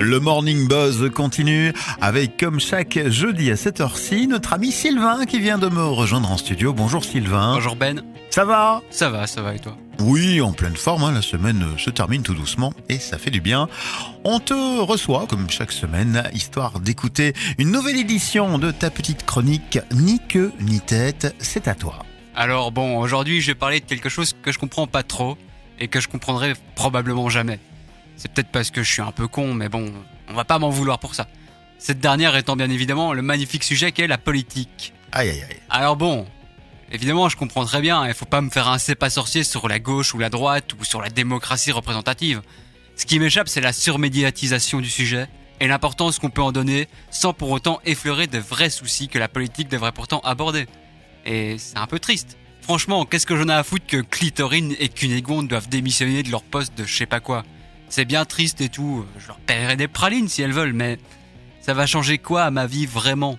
Le Morning Buzz continue avec, comme chaque jeudi à cette heure-ci, notre ami Sylvain qui vient de me rejoindre en studio. Bonjour Sylvain. Bonjour Ben. Ça va ? Ça va et toi ? Oui, en pleine forme, la semaine se termine tout doucement et ça fait du bien. On te reçoit, comme chaque semaine, histoire d'écouter une nouvelle édition de ta petite chronique Ni queue ni tête, c'est à toi. Alors bon, aujourd'hui je vais parler de quelque chose que je comprends pas trop et que je comprendrai probablement jamais. C'est peut-être parce que je suis un peu con, mais bon, on va pas m'en vouloir pour ça. Cette dernière étant bien évidemment le magnifique sujet qu'est la politique. Aïe aïe aïe. Alors bon, évidemment je comprends très bien, il faut pas me faire un c'est pas sorcier sur la gauche ou la droite ou sur la démocratie représentative. Ce qui m'échappe, c'est la surmédiatisation du sujet et l'importance qu'on peut en donner sans pour autant effleurer de vrais soucis que la politique devrait pourtant aborder. Et c'est un peu triste. Franchement, qu'est-ce que j'en ai à foutre que Clitorine et Cunégonde doivent démissionner de leur poste de je sais pas quoi. C'est bien triste et tout, je leur paierai des pralines si elles veulent, mais ça va changer quoi à ma vie vraiment ?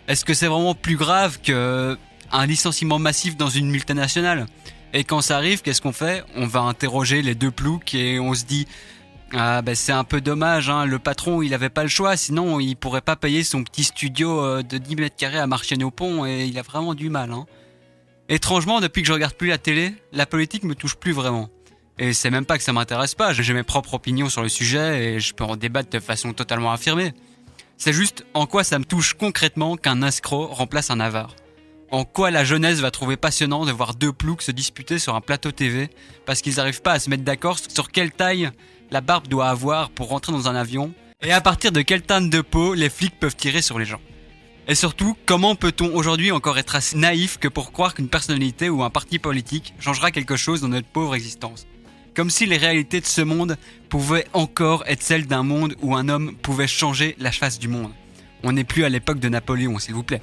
Est-ce que c'est vraiment plus grave qu'un licenciement massif dans une multinationale ? Et quand ça arrive, qu'est-ce qu'on fait ? On va interroger les deux ploucs et on se dit ah ben c'est un peu dommage, hein, le patron il avait pas le choix, sinon il pourrait pas payer son petit studio de 10 mètres carrés à Marchienne-au-Pont et il a vraiment du mal. Hein. Étrangement, depuis que je regarde plus la télé, la politique me touche plus vraiment. Et c'est même pas que ça m'intéresse pas, j'ai mes propres opinions sur le sujet et je peux en débattre de façon totalement affirmée. C'est juste en quoi ça me touche concrètement qu'un escroc remplace un avare. En quoi la jeunesse va trouver passionnant de voir deux ploucs se disputer sur un plateau TV parce qu'ils arrivent pas à se mettre d'accord sur quelle taille la barbe doit avoir pour rentrer dans un avion et à partir de quelle teinte de peau les flics peuvent tirer sur les gens. Et surtout, comment peut-on aujourd'hui encore être assez naïf que pour croire qu'une personnalité ou un parti politique changera quelque chose dans notre pauvre existence ? Comme si les réalités de ce monde pouvaient encore être celles d'un monde où un homme pouvait changer la face du monde. On n'est plus à l'époque de Napoléon, s'il vous plaît.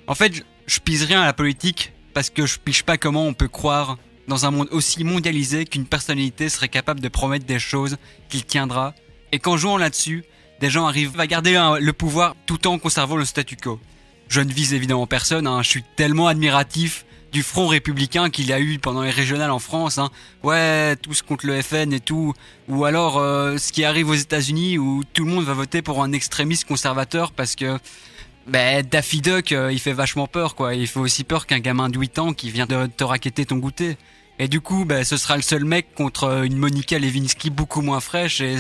En fait, je pise rien à la politique parce que je pige pas comment on peut croire dans un monde aussi mondialisé qu'une personnalité serait capable de promettre des choses qu'il tiendra et qu'en jouant là-dessus, des gens arrivent à garder le pouvoir tout en conservant le statu quo. Je ne vise évidemment personne, hein, je suis tellement admiratif du front républicain qu'il y a eu pendant les régionales en France, hein. Ouais, tous contre le FN et tout, ou alors ce qui arrive aux États-Unis où tout le monde va voter pour un extrémiste conservateur parce que Daffy Duck il fait vachement peur quoi, il fait aussi peur qu'un gamin de 8 ans qui vient de te raqueter ton goûter. Et du coup, ce sera le seul mec contre une Monica Lewinsky beaucoup moins fraîche et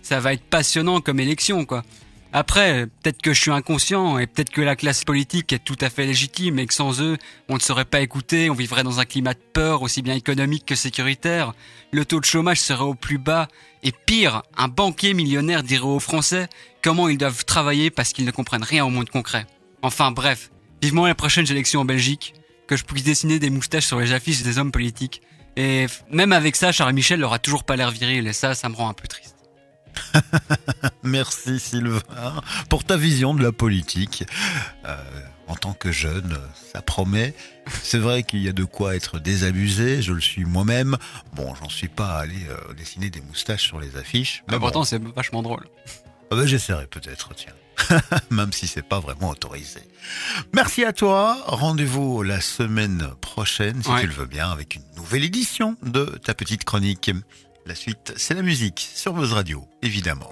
ça va être passionnant comme élection quoi. Après, peut-être que je suis inconscient et peut-être que la classe politique est tout à fait légitime et que sans eux, on ne serait pas écouté, on vivrait dans un climat de peur aussi bien économique que sécuritaire. Le taux de chômage serait au plus bas et pire, un banquier millionnaire dirait aux Français comment ils doivent travailler parce qu'ils ne comprennent rien au monde concret. Enfin bref, vivement les prochaines élections en Belgique, que je puisse dessiner des moustaches sur les affiches des hommes politiques. Et même avec ça, Charles Michel n'aura toujours pas l'air viril et ça me rend un peu triste. Merci Sylvain pour ta vision de la politique. En tant que jeune, ça promet. C'est vrai qu'il y a de quoi être désabusé, je le suis moi-même. Bon, j'en suis pas allé dessiner des moustaches sur les affiches. Mais pourtant, c'est vachement drôle. J'essaierai peut-être, tiens. Même si c'est pas vraiment autorisé. Merci à toi. Rendez-vous la semaine prochaine, si tu le veux bien, avec une nouvelle édition de ta petite chronique. La suite, c'est la musique sur Buzz Radio, évidemment.